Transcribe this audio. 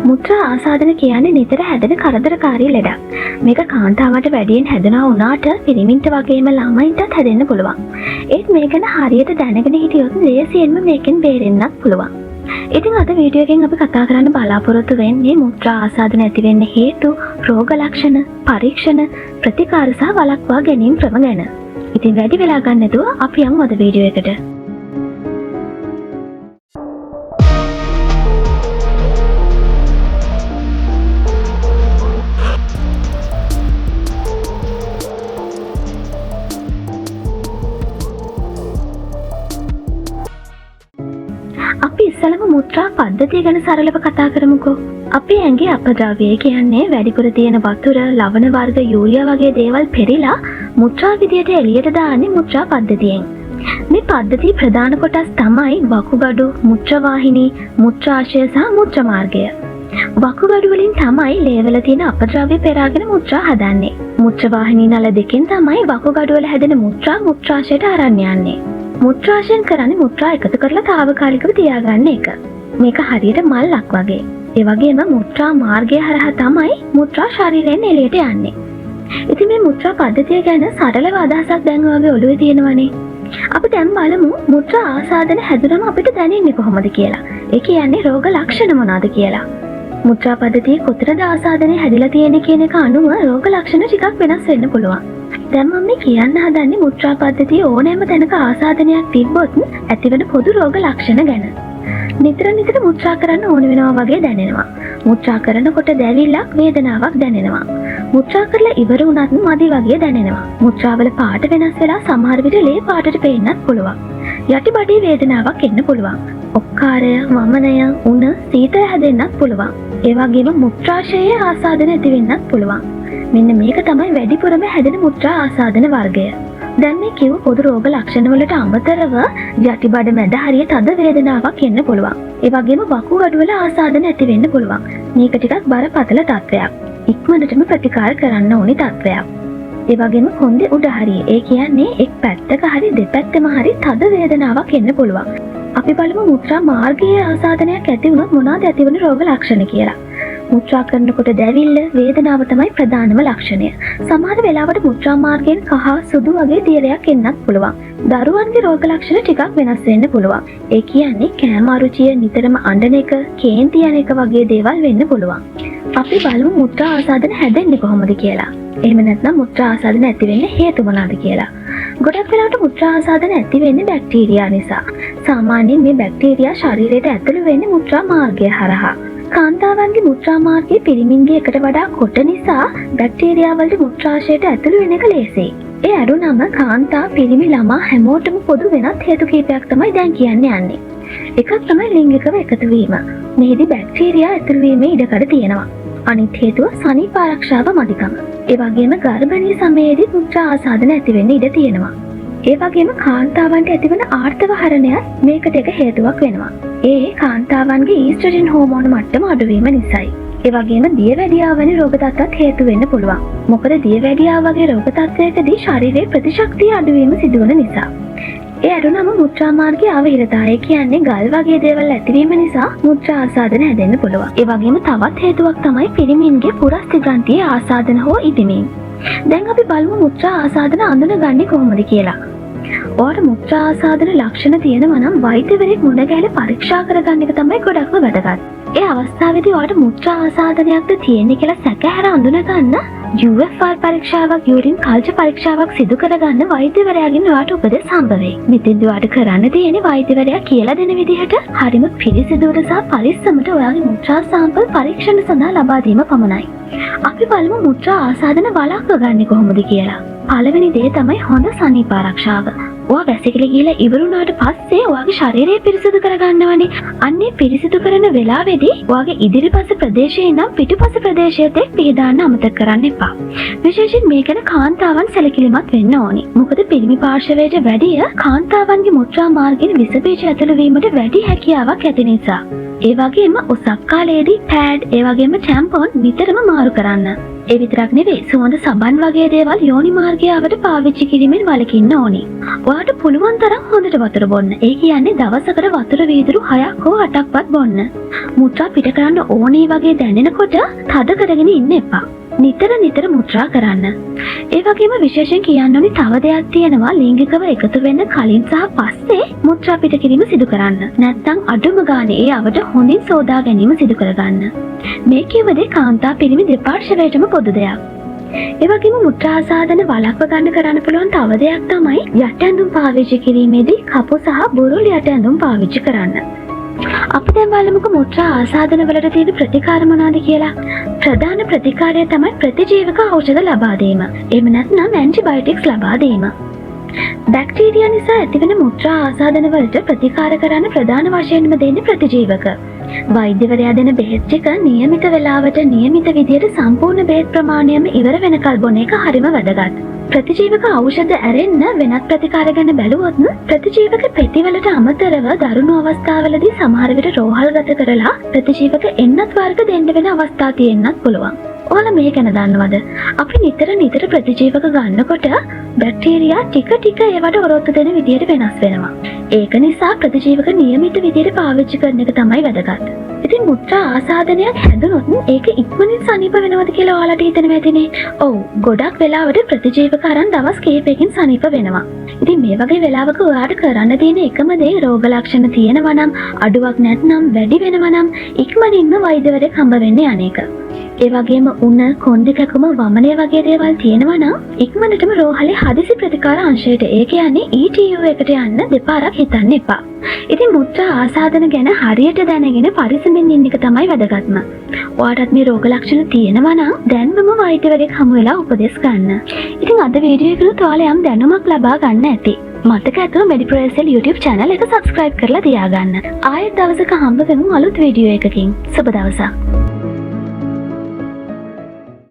මුත්‍රා ආසාදන කියන්නේ නිතර හැදෙන කරදරකාරී ලෙඩක්. මේක කාන්තාවට වැඩියෙන් හැදෙනවා වුණාට පිරිමින්ට වගේම ළමයින්ටත් හැදෙන්න පුළුවන්. ඒත් මේක ගැන හරියට දැනගෙන හිටියොත් ලේසියෙන්ම මේකෙන් බේරෙන්නත් පුළුවන්. ඉතින් අද වීඩියෝ එකෙන් අපි කතා කරන්න බලාපොරොත්තු වෙන්නේ මුත්‍රා ආසාදන ඇති වෙන්න හේතු, රෝග ලක්ෂණ, පරීක්ෂණ, ප්‍රතිකාර සහ වළක්වා ගැනීම ක්‍රම ගැන. ඉතින් වැඩි වෙලා ගන්න නැතුව අපි යමු අද වීඩියෝ එකට. අපි ඉස්සලම මුත්‍රා පද්ධතිය ගැන සරලව කතා කරමුකෝ. අපේ ඇඟේ අපද්‍රව්‍ය කියන්නේ වැඩිපුර තියෙන වතුර, ලවණ වර්ග, යූරියා වගේ දේවල් පෙරිලා මුත්‍රා විදියට එළියට දාන්නේ මුත්‍රා පද්ධතියෙන්. මේ පද්ධතිය ප්‍රධාන කොටස් තමයි වකුගඩු, මුත්‍රාවාහිනී, මුත්‍රාශය සහ මුත්‍රා මාර්ගය. වකුගඩු වලින් තමයි ලේවල තියෙන අපද්‍රව්‍ය පෙරාගෙන මුත්‍රා හදන්නේ. මුත්‍රාවාහිනී නල දෙකෙන් තමයි වකුගඩු වල හැදෙන මුත්‍රා මුත්‍රාශයට අරන් යන්නේ. මුත්‍රාශයෙන් කරන්නේ මුත්‍රා එකතු කරලා తాවකාලිකව තියාගන්න එක. මේක හරියට මල්ලක් වගේ. ඒ වගේම මුත්‍රා මාර්ගය හරහා තමයි මුත්‍රා ශරීරයෙන් එළියට යන්නේ. ඉතින් මේ මුත්‍රා පද්ධතිය ගැන සරලව අදහසක් දැන් ඔයගේ ඔළුවේ තියෙනවනේ. අපි දැන් බලමු මුත්‍රා ආසාදන හැදුනම අපිට දැනෙන්නේ කොහොමද කියලා. ඒ කියන්නේ රෝග ලක්ෂණ මොනවාද කියලා. මුත්‍රා පද්ධතියේ කොතරද ආසාදනය හැදිලා තියෙන්නේ කියන එක අනුව රෝග ලක්ෂණ ටිකක් වෙනස් වෙන්න පුළුවන්. දැන් මම මේ කියන්න හදන්නේ මුත්‍රා පද්ධතිය ඕනෑම තැනක ආසාදනයක් තිබ්බොත් ඇතිවන පොදු රෝග ලක්ෂණ ගැන. නිතර නිතර මුත්‍රා කරන්න ඕන වෙනවා වගේ දැනෙනවා. මුත්‍රා කරනකොට දැවිල්ලක්, වේදනාවක් දැනෙනවා. මුත්‍රා කරලා ඉවර වුණත් මදි වගේ දැනෙනවා. මුත්‍රාවල පාට වෙනස් වෙලා සමහර විට ලේ පාටට පේන්නත් පුළුවන්. යටිබඩේ වේදනාවක් එන්න පුළුවන්. ඔක්කාරය, වමනය, උණ, සීතල හැදෙන්නත් පුළුවන්. ඒ වගේම මුත්‍රාශයේ ආසාදන ඇති වෙන්නත් පුළුවන්. මෙන්න මේක තමයි වැඩිපුරම හැදෙන මුත්‍රා ආසාදන වර්ගය. දැන් මේ කිව්ව පොදු රෝග ලක්ෂණ වලට අමතරව යටිබඩ මැද හරිය තද වේදනාවක් එන්න පුළුවන්. ඒ වගේම වකුගඩු වල ආසාදන ඇති වෙන්න පුළුවන්. මේක ටිකක් බරපතල තත්ත්වයක්. ඉක්මනටම ප්‍රතිකාර කරන්න ඕනි තත්ත්වයක්. ඒ වගේම කොන්දේ උඩ හරිය. ඒ කියන්නේ එක් පැත්තක හරි දෙපැත්තෙම හරි තද වේදනාවක් එන්න පුළුවන්. අපි බලමු මුත්‍රා මාර්ගයේ ආසාදනයක් ඇති වුණොත් මොනවාද ඇතිවන රෝග ලක්ෂණ කියලා. මුත්‍රා කරනකොට දැවිල්ල, වේදනාව තමයි ප්‍රධානම ලක්ෂණය. සමහර වෙලාවට මුත්‍රා මාර්ගයෙන් කහ, සුදු වගේ දියරයක් එන්නත් පුළුවන්. දරුවන්ගේ රෝග ලක්ෂණ ටිකක් වෙනස් වෙන්න පුළුවන්. ඒ කියන්නේ කෑම අරුචිය, නිතරම අඬන එක, කේන්ති යන එක වගේ දේවල් වෙන්න පුළුවන්. අපි බලමු මුත්‍රා ආසාදන හැදෙන්නේ කොහොමද කියලා. එහෙම නැත්නම් මුත්‍රා ආසාදන ඇති වෙන්න හේතු මොනවාද කියලා. ගොඩක් වෙලාවට මුත්‍රා ආසාදන ඇති වෙන්නේ බැක්ටීරියා නිසා. සාමාන්‍යයෙන් මේ බැක්ටීරියා ශරීරයට ඇතුළු වෙන්නේ මුත්‍රා මාර්ගය හරහා. කාන්තාවන්ගේ මුත්‍රා මාර්ගයේ පිරිමින්ගේ එකට වඩා කොට නිසා බැක්ටීරියා වලට මුත්‍රාශයට ඇතුළු වෙන එක ලේසියි. ඒ අඩුනම කාන්තා, පිරිමි, ළමා හැමෝටම පොදු වෙනත් හේතු කීපයක් තමයි දැන් කියන්න යන්නේ. එකක් තමයි ලිංගිකව එකතු වීම. මෙහිදී බැක්ටීරියා ඇතුළු වීමේ ඉඩකඩ තියෙනවා. අනිත් හේතුව සනීප ආරක්ෂාව මදිකම. ඒ වගේම ගර්භණී සමයේදී මුත්‍රා ආසාදන ඇති වෙන්න ඉඩ තියෙනවා. ඒ වගේම කාන්තාවන්ට ඇතිවන ආර්තව හරණයත් මේකට එක හේතුවක් වෙනවා. ඒ කාන්තාවන්ගේ ඊස්ට්‍රජන් හෝමෝන මට්ටම අඩුවීම නිසායි. ඒ වගේම දියවැඩියාව වැනි රෝග තත්ත්වات හේතු වෙන්න පුළුවන්. මොකද දියවැඩියාව වගේ රෝග තත්ත්වයකදී ශරීරයේ ප්‍රතිශක්තිය අඩුවීම සිදුවන නිසා. ඒ අඩුනම මුත්‍රා මාර්ගයේ අවහිරතාවය කියන්නේ ගල් වගේ දේවල් ඇතිවීම නිසා මුත්‍රා ආසාදන හැදෙන්න පුළුවන්. ඒ වගේම තවත් හේතුවක් තමයි පිරිමින්ගේ පුරස්ථි ග්‍රන්ථියේ ආසාදන හෝ ඉදිමීම. දැන් අපි බලමු මුත්‍රා ආසාදන අඳුනගන්නේ කොහොමද කියලා. ඔයාට මුත්‍රා ආසාදන ලක්ෂණ තියෙනවා නම් වෛද්‍යවරයෙක් මුණ ගැහිලා පරීක්ෂා කරගන්න එක තමයි ගොඩක්ම වැදගත්. ඒ අවස්ථාවේදී ඔයාට මුත්‍රා ආසාදනයක්ද තියෙන්නේ කියලා සැකහැර අඳුන ගන්න UFR පරීක්ෂාවක්, යූරින් කල්චර් පරීක්ෂාවක් සිදු කරගන්න වෛද්‍යවරයාගෙන් ඔයාට උපදෙස් හම්බ වෙයි. මෙතෙන්දී ඔයාට කරන්න තියෙන්නේ වෛද්‍යවරයා කියලා දෙන විදිහට හරිම පිළිසිදුවට සහ පරිස්සමට ඔයාගේ මුත්‍රා සාම්පල් පරීක්ෂණ සඳහා ලබා දීම පමණයි. අපි බලමු මුත්‍රා ආසාදන වළක්ව ගන්න කොහොමද කියලා. පළවෙනි දේ තමයි හොඳ සනීප ආරක්ෂාව. ඔයා වැසිකිලි ගිහලා ඉවරුණාට පස්සේ ඔයාගේ ශරීරය පිරිසිදු කරගන්නවනේ. අන්නේ පිරිසිදු කරන වෙලාවේදී ඔයාගේ ඉදිරිපස ප්‍රදේශයේ ඉඳන් පිටුපස ප්‍රදේශයට පිහදාන්න අමතක කරන්න එපා. විශේෂයෙන් මේ ගැන කාන්තාවන් සැලකිලිමත් වෙන්න ඕනි. මොකද පිරිමි පාර්ශවයට වැඩිය කාන්තාවන්ගේ මුත්‍රා මාර්ගයෙන් විස බීජ ඇතුළු වීමට වැඩි හැකියාවක් ඇති නිසා. ඒ වගේම උසක් කාලයේදී පෑඩ්, ඒ වගේම ටැම්පෝන් නිතරම මාරු කරන්න. ඒ විතරක් නෙවෙයි සුවඳ සබන් වගේ දේවල් යෝනි මාර්ගයට පාවිච්චි කිරීමෙන් වළකින්න ඕනි. ඔයාට පුළුවන් තරම් හොඳට වතුර බොන්න. ඒ කියන්නේ දවසකට වතුර වීදුරු 6ක් හෝ 8ක්වත් බොන්න. මුත්‍රා පිට කරන්න ඕනේ වගේ දැනෙනකොට තද කරගෙන ඉන්න එපා. නිතර මුත්‍රා කරන්න. ඒ වගේම විශේෂයෙන් කියන්න ඕනි තව දෙයක් තියෙනවා ලිංගිකව එකතු වෙන්න කලින් සහ පස්සේ මුත්‍රා පිට කිරීම සිදු කරන්න. නැත්නම් අඩුම ගානේ ඒ අවට හොඳින් සෝදා ගැනීම සිදු කරගන්න. මේ කියවදේ කාන්තා පිරිමි දෙපාර්ශ්වයටම පොදු දෙයක්. ඒ වගේම මුත්‍රා ආසාදන වළක්ව ගන්න කරන්න පුළුවන් තව දෙයක් තමයි යට ඇඳුම් පාවිච්චි කිරීමේදී කපු සහ බුරුල් යට ඇඳුම් පාවිච්චි කරන්න. අපි දැන් බලමුකෝ මුත්‍රා ආසාදන වලට තියෙන ප්‍රතිකාර මොනවාද කියලා. ප්‍රධාන ප්‍රතිකාරය තමයි ප්‍රතිජීවක ඖෂධ ලබා දීම. එහෙම නැත්නම් ඇන්ටිබයොටික්ස් ලබා දීම. බැක්ටීරියා නිසා ඇතිවන මුත්‍රා ආසාදන වලට ප්‍රතිකාර කරන්න ප්‍රධාන වශයෙන්ම දෙන්නේ ප්‍රතිජීවක. වෛද්‍යවරයා දෙන බෙහෙත් ටික નિયમિત වේලාවට નિયમિત විදියට සම්පූර්ණ බෙහෙත් ප්‍රමාණයම ඉවර වෙනකල් බොන එක හරිම වැදගත්. ප්‍රතිජීවක ඖෂධ ඇරෙන්න වෙනත් ප්‍රතිකාර ගැන බැලුවොත් ප්‍රතිජීවක පෙතිවලට අමතරව දරුණු අවස්ථාවලදී සමහර විට රෝහල්ගත කරලා ප්‍රතිජීවක එන්නත් වර්ග දෙන්න වෙන අවස්ථා තියෙන්නත් පුළුවන්. ඔයාලා මේ ගැන දන්නවද? අපි නිතර ප්‍රතිජීවක ගන්නකොට බැක්ටීරියා ටික ඒවට ඔරොත්තු දෙන විදියට වෙනස් වෙනවා. ඒක නිසා ප්‍රතිජීවක નિયમિત විදියට පාවිච්චි කරන එක තමයි වැදගත්. ඉතින් මුත්‍රා ආසාදනයක් හැදුනොත් ඒක ඉක්මනින් සනීප වෙනවද කියලා ඔයාලට හිතෙනවා ඇතිනේ. ඔව්, ගොඩක් වෙලාවට ප්‍රතිජීවක අරන් දවස් කිහිපයකින් සනීප වෙනවා. ඉතින් මේ වගේ වෙලාවක ඔයාට කරන්න තියෙන එකම දේ රෝග ලක්ෂණ තියෙනවා නම් අඩුවක් නැත්නම් වැඩි වෙනවා නම් ඉක්මනින්ම වෛද්‍යවරයෙක් හම්බ වෙන්න යන්නේක. ඒ වගේම උණ, කොන්දේ කැකුම, වමනය වගේ දේවල් තියෙනවා නම් ඉක්මනටම රෝහලේ හදිසි ප්‍රතිකාර අංශයට ඒ කියන්නේ ETU එකට යන්න දෙපාරක් හිතන්න එපා. ඉතින් මුත්‍රා ආසාදන ගැන හරියට දැනගෙන පරිස්සමින් ඉන්න එක තමයි වැදගත්ම. ඔයාටත් මේ රෝග ලක්ෂණ තියෙනවා නම් දැන්වම වෛද්‍යවරයෙක් හමු වෙලා උපදෙස් ගන්න. ඉතින් අද වීඩියෝ එකේ ඔයාලා යම් දැනුමක් ලබා ගන්න ඇති. මතක ඇතුව මෙඩිප්‍රොෆෙසර් YouTube channel එක subscribe කරලා තියාගන්න. ආයෙත් දවසක හම්බ වෙමු අලුත් වීඩියෝ එකකින්. සුබ දවසක්.